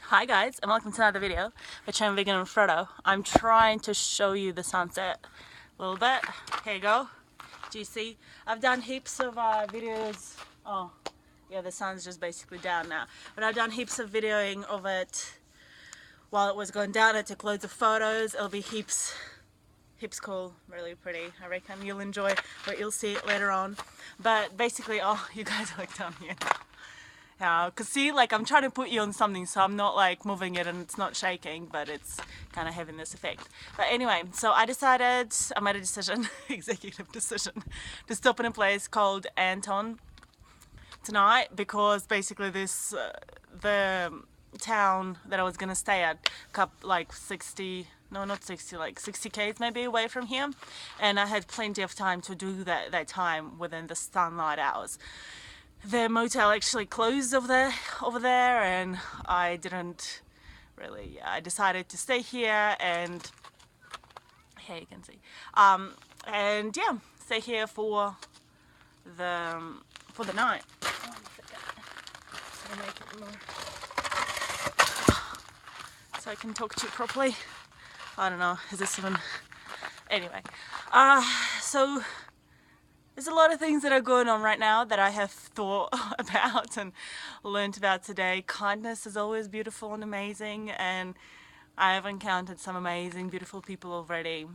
Hi guys, and welcome to another video which I'm Vegan and Frodo. I'm trying to show you the sunset a little bit. Here you go. Do you see? I've done heaps of videos. Oh, yeah, the sun's just basically down now. But I've done heaps of videoing of it while it was going down. I took loads of photos. It'll be heaps cool, really pretty. I reckon you'll enjoy, but you'll see it later on. But basically, oh, you guys are like down here now. Cause see, like I'm trying to put you on something, so I'm not like moving it and it's not shaking, but it's kind of having this effect. But anyway, so I made a decision, executive decision, to stop in a place called Anton tonight because basically this, the town that I was gonna stay at, like 60 k's maybe away from here, and I had plenty of time to do that time within the sunlight hours. The motel actually closed over there, and I didn't really. I decided to stay here, and here you can see, and yeah, stay here for the night. So make it more, so I can talk to you properly. I don't know. Is this even? Anyway, so. There's a lot of things that are going on right now that I have thought about and learned about today. Kindness is always beautiful and amazing, and I have encountered some amazing, beautiful people already.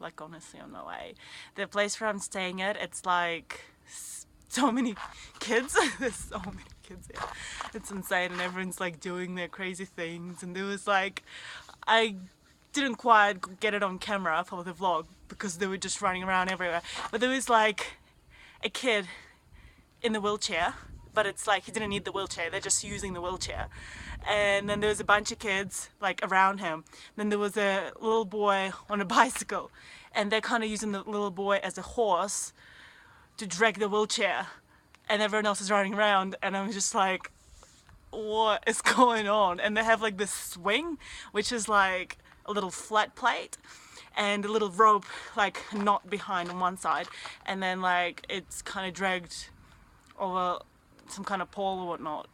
Like honestly, on my way. The place where I'm staying at, it's like so many kids. There's so many kids here. It's insane, and everyone's like doing their crazy things. And there was like, I didn't quite get it on camera for the vlog because they were just running around everywhere, but there was like a kid in the wheelchair, but it's like he didn't need the wheelchair, they're just using the wheelchair. And then there was a bunch of kids like around him. Then there was a little boy on a bicycle, and they're kind of using the little boy as a horse to drag the wheelchair, and everyone else is running around, and I'm just like, what is going on? And they have like this swing, which is like a little flat plate and a little rope like knot behind on one side, and then like it's kind of dragged over some kind of pole or whatnot,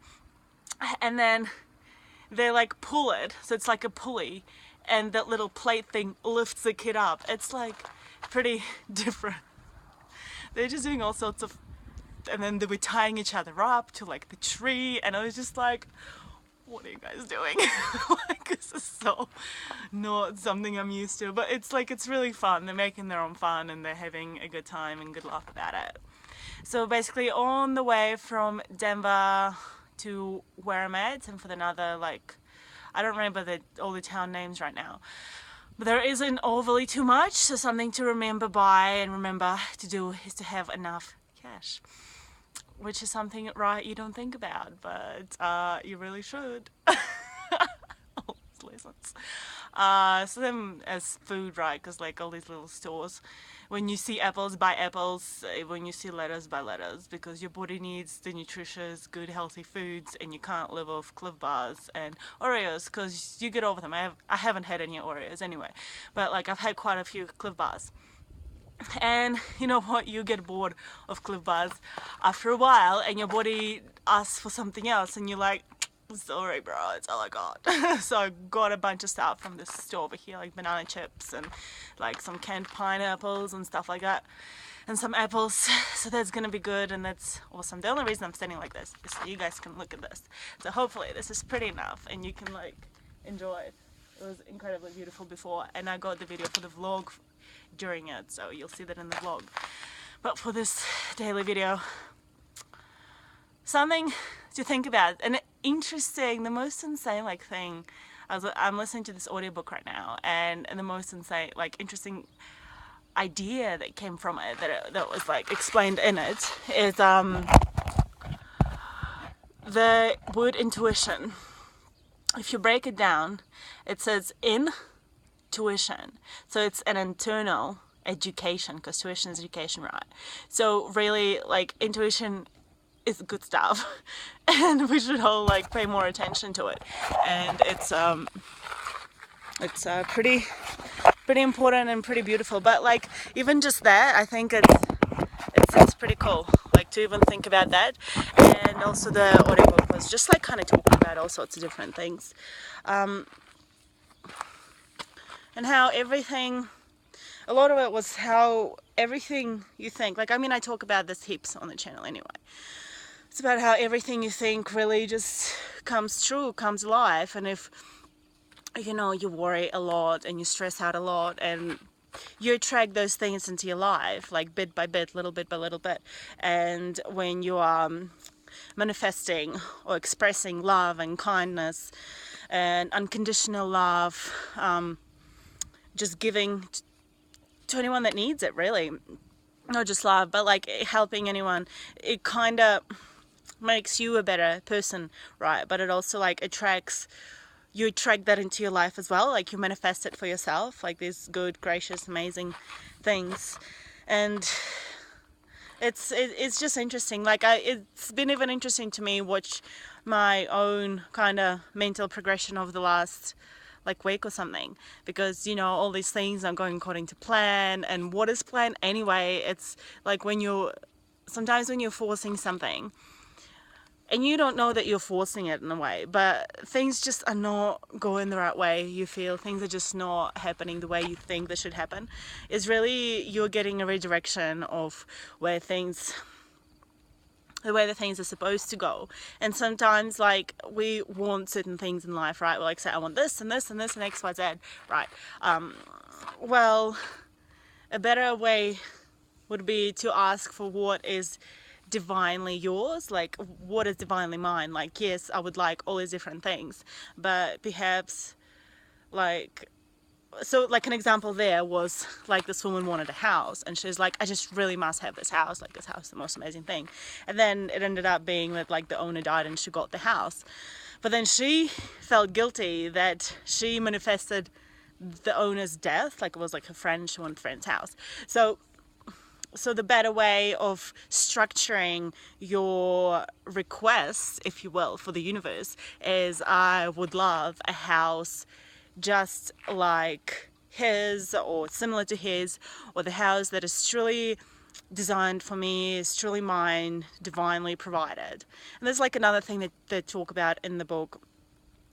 and then they like pull it, so it's like a pulley, and that little plate thing lifts the kid up. It's like pretty different. They're just doing all sorts of, and then they were tying each other up to like the tree, and I was just like, what are you guys doing? Like, this is so not something I'm used to, but it's like, it's really fun. They're making their own fun, and they're having a good time and good laugh about it. So basically on the way from Denver to where I'm at, and for another, like, I don't remember all the town names right now, but there isn't overly too much, so something to remember and remember to do is to have enough cash. Which is something, right, you don't think about, but you really should. All these lessons. So then as food, right, because like all these little stores, when you see apples, buy apples. When you see lettuce, buy lettuce, because your body needs the nutritious, good, healthy foods, and you can't live off Clif Bars and Oreos, because you get over them. I haven't had any Oreos anyway, but like I've had quite a few Clif Bars. And you know what, you get bored of Clif Bars after a while, and your body asks for something else, and you're like, sorry bro, it's all I got. So I got a bunch of stuff from this store over here, like banana chips and like some canned pineapples and stuff like that, and some apples. So that's gonna be good, and that's awesome. The only reason I'm standing like this is so you guys can look at this. So hopefully this is pretty enough and you can like enjoy it. It was incredibly beautiful before, and I got the video for the vlog during it, so you'll see that in the vlog. But for this daily video, something to think about, an interesting, the most insane like thing. I'm listening to this audiobook right now, and the most insane, like interesting idea that came from it, that was like explained in it, is the word intuition. If you break it down, it says intuition. So it's an internal education, because tuition is education, right? So really, like, intuition is good stuff, and we should all like pay more attention to it. And it's pretty important and pretty beautiful. But like even just that, I think it's it's pretty cool, like, to even think about that. And also the audiobook was just like kind of talking about all sorts of different things, and how everything, a lot of it was how everything you think, like, I mean, I talk about this heaps on the channel anyway. It's about how everything you think really just comes true, comes alive. And if, you know, you worry a lot and you stress out a lot and you attract those things into your life, like bit by bit, little bit by little bit. And when you are manifesting or expressing love and kindness and unconditional love, just giving to anyone that needs it, really, not just love, but like helping anyone, it kind of makes you a better person, right? But it also like you attract that into your life as well, like you manifest it for yourself, like these good, gracious, amazing things. And it's just interesting, like it's been even interesting to me watch my own kind of mental progression over the last like week or something, because, you know, all these things aren't going according to plan. And what is plan anyway? It's like sometimes when you're forcing something and you don't know that you're forcing it in a way, but things just are not going the right way. You feel things are just not happening the way you think they should happen. Is really you're getting a redirection of the way the things are supposed to go. And sometimes, like, we want certain things in life, right? We're like, say, I want this and this and this and X, Y, Z, right? Well, a better way would be to ask for what is divinely yours, like what is divinely mine. Like, yes, I would like all these different things, but perhaps, like, so like an example there was like this woman wanted a house and she's like, I just really must have this house, like this house is the most amazing thing. And then it ended up being that like the owner died and she got the house, but then she felt guilty that she manifested the owner's death, like it was like her friend, she wanted a friend's house. So the better way of structuring your requests, if you will, for the universe is, I would love a house just like his or similar to his, or the house that is truly designed for me, is truly mine, divinely provided. And there's like another thing that they talk about in the book,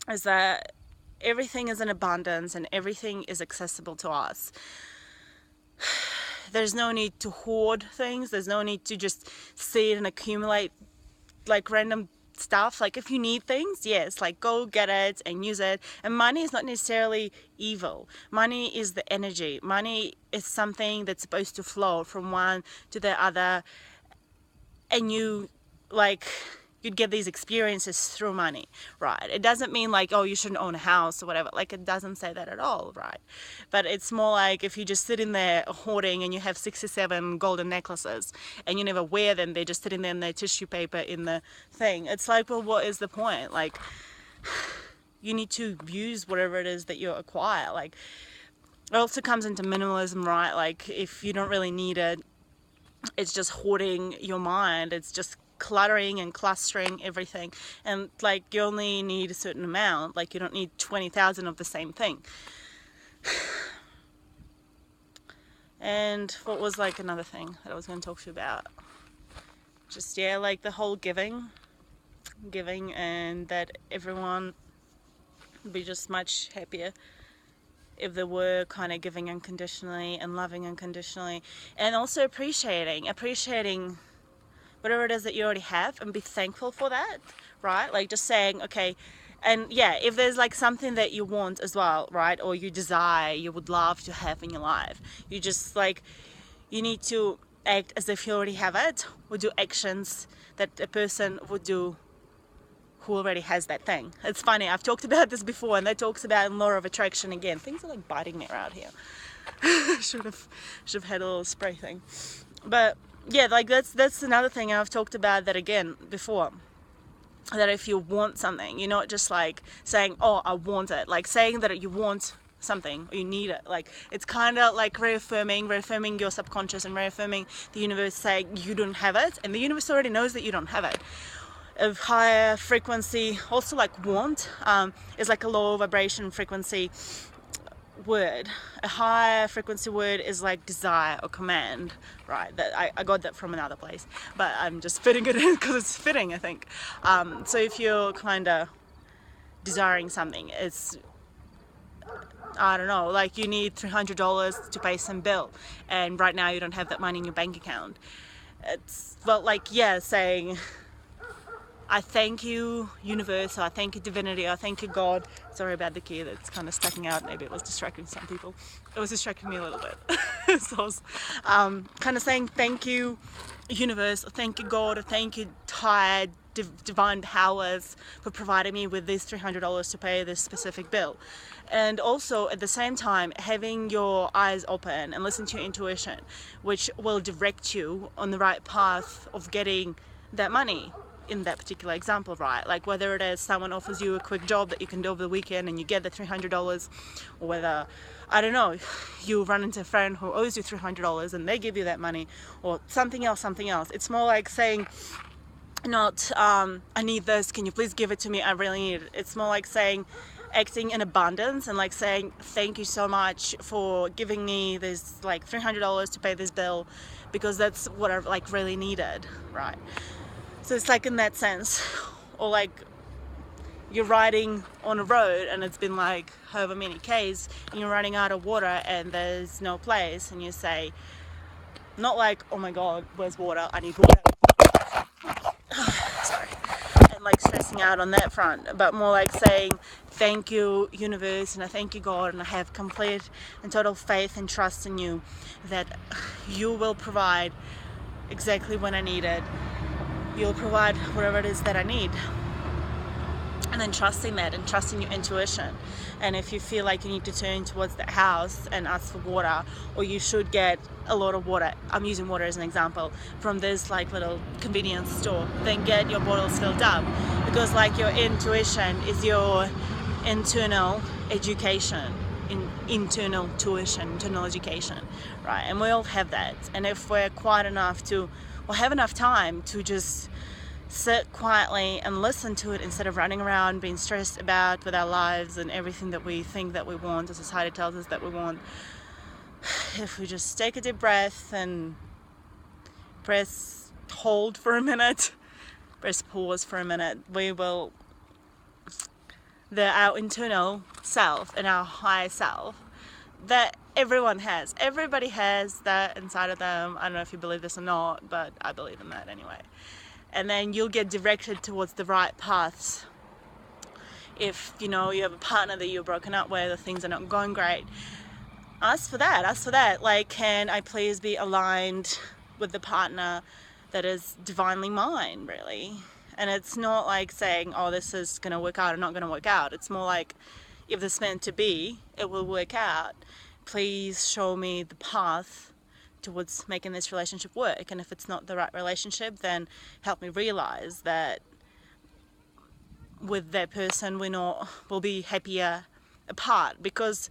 is that everything is in abundance and everything is accessible to us. There's no need to hoard things. There's no need to just sit and accumulate like random stuff. Like, if you need things, yes, like go get it and use it. And money is not necessarily evil. Money is the energy. Money is something that's supposed to flow from one to the other, and you'd get these experiences through money, right? It doesn't mean like, oh, you shouldn't own a house or whatever. Like, it doesn't say that at all, right? But it's more like if you just sit in there hoarding and you have 67 golden necklaces and you never wear them, they're just sitting there in their tissue paper in the thing. It's like, well, what is the point? Like, you need to use whatever it is that you acquire. Like, it also comes into minimalism, right? Like, if you don't really need it, it's just hoarding your mind. It's just cluttering and clustering everything, and like, you only need a certain amount. Like, you don't need 20,000 of the same thing. And what was like another thing that I was going to talk to you about? Just, yeah, like the whole giving, and that everyone would be just much happier if they were kind of giving unconditionally and loving unconditionally, and also appreciating whatever it is that you already have, and be thankful for that, right? Like, just saying, okay, and yeah, if there's like something that you want as well, right, or you desire, you would love to have in your life, you just like, you need to act as if you already have it, or do actions that a person would do who already has that thing. It's funny, I've talked about this before, and that talks about law of attraction again. Things are like biting me around here. should have had a little spray thing. But yeah, like that's another thing I've talked about that again before, that if you want something, you're not just like saying, oh, I want it. Like, saying that you want something or you need it, like, it's kind of like reaffirming your subconscious and reaffirming the universe, saying you don't have it, and the universe already knows that you don't have it. Of higher frequency, also like want, is like a low vibration frequency word. A high frequency word is like desire or command, right? That I got that from another place, but I'm just fitting it in because it's fitting, I think. So if you're kind of desiring something, it's, I don't know, like you need $300 to pay some bill, and right now you don't have that money in your bank account. It's, well, like, yeah, saying, I thank you, universe, or I thank you, divinity, or I thank you, God. Sorry about the key that's kind of sticking out. Maybe it was distracting some people. It was distracting me a little bit. So I was kind of saying thank you, universe, or thank you, God, or thank you, higher divine powers, for providing me with this $300 to pay this specific bill. And also at the same time having your eyes open and listen to your intuition, which will direct you on the right path of getting that money in that particular example, right? Like whether it is someone offers you a quick job that you can do over the weekend and you get the $300, or whether, I don't know, you run into a friend who owes you $300 and they give you that money, or something else. It's more like saying, not I need this, can you please give it to me, I really need it. It's more like saying, acting in abundance, and like saying thank you so much for giving me this like $300 to pay this bill, because that's what I like really needed, right? So it's like in that sense. Or like you're riding on a road and it's been like however many Ks and you're running out of water and there's no place, and you say, not like, oh my god, where's water, I need water. Sorry. And like stressing out on that front, but more like saying thank you, universe, and I thank you, God, and I have complete and total faith and trust in you that you will provide exactly when I need it. You'll provide whatever it is that I need. And then trusting that and trusting your intuition. And if you feel like you need to turn towards that house and ask for water, or you should get a lot of water, I'm using water as an example, from this like little convenience store, then get your bottles filled up, because like your intuition is your internal education, internal tuition, internal education, right? And we all have that. And if we're quiet enough to, or have enough time to just sit quietly and listen to it instead of running around being stressed about with our lives and everything that we think that we want, or society tells us that we want, if we just take a deep breath and press hold for a minute, press pause for a minute, we will, our internal self and our higher self that everybody has that inside of them. I don't know if you believe this or not, but I believe in that anyway. And then you'll get directed towards the right paths. If you know you have a partner that you're broken up with, or things are not going great, ask for that. Like, can I please be aligned with the partner that is divinely mine, really? And it's not like saying, oh, this is going to work out or not going to work out. It's more like, if this meant to be, it will work out. Please show me the path towards making this relationship work. And if it's not the right relationship, then help me realize that with that person we'll be happier apart. Because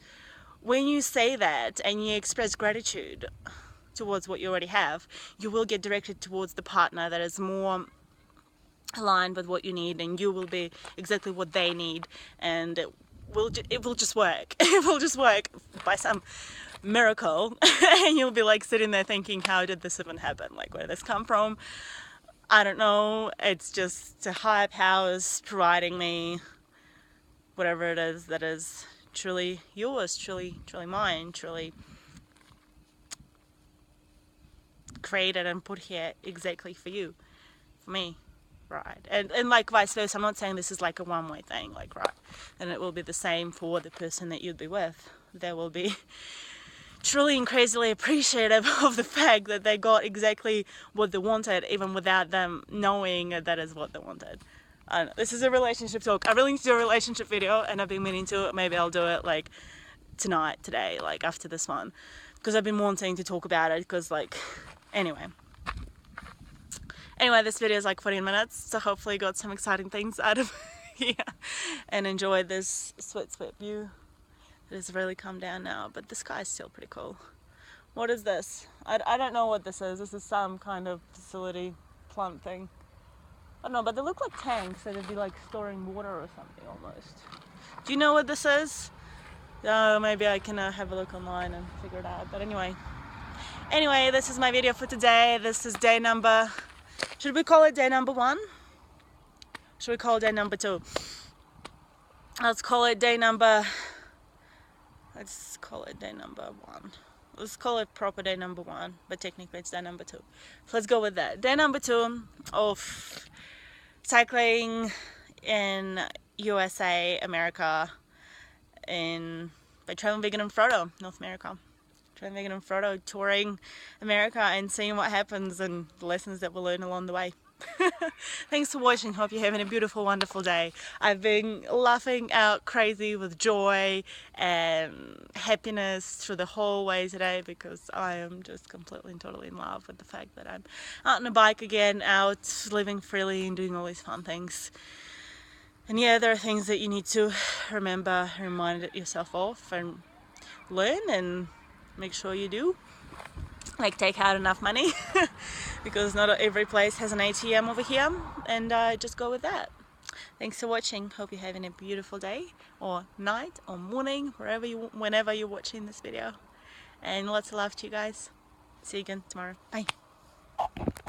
when you say that and you express gratitude towards what you already have, you will get directed towards the partner that is more aligned with what you need, and you will be exactly what they need, and it will just work. It will just work by some miracle. And you'll be like sitting there thinking, how did this even happen? Like, where did this come from? I don't know. It's just the higher powers providing me whatever it is that is truly yours, truly mine, truly created and put here exactly for you, for me. Right. And like vice versa. I'm not saying this is like a one-way thing, like, right, and it will be the same for the person that you'd be with. They will be truly and crazily appreciative of the fact that they got exactly what they wanted, even without them knowing that is what they wanted. I don't know. This is a relationship talk. I really need to do a relationship video, and I've been meaning to. Maybe I'll do it like today, like after this one, because I've been wanting to talk about it, because like, anyway, this video is like 14 minutes, so hopefully you got some exciting things out of here and enjoyed this sweet view. It has really come down now, but the sky is still pretty cool. What is this? I don't know what this is. This is some kind of facility plant thing. I don't know, but they look like tanks, so they'd be like storing water or something almost. Do you know what this is? Maybe I can have a look online and figure it out. But anyway, this is my video for today. This is day number, should we call it day number 1? Should we call it day number 2? Let's call it day number 1. Let's call it proper day number 1, but technically it's day number 2. So let's go with that. Day number 2 of cycling in USA, America, by Traveling Vegan and Frodo, North America. Traveling Vegan and Frodo, touring America and seeing what happens and the lessons that we'll learn along the way. Thanks for watching. Hope you're having a beautiful, wonderful day. I've been laughing out crazy with joy and happiness through the whole way today because I am just completely and totally in love with the fact that I'm out on a bike again, out living freely and doing all these fun things. And yeah, there are things that you need to remember, remind yourself of and learn, and make sure you do. Like take out enough money because not every place has an ATM over here, and just go with that. Thanks for watching. Hope you're having a beautiful day or night or morning, whenever you're watching this video, and lots of love to you guys. See you again tomorrow. Bye.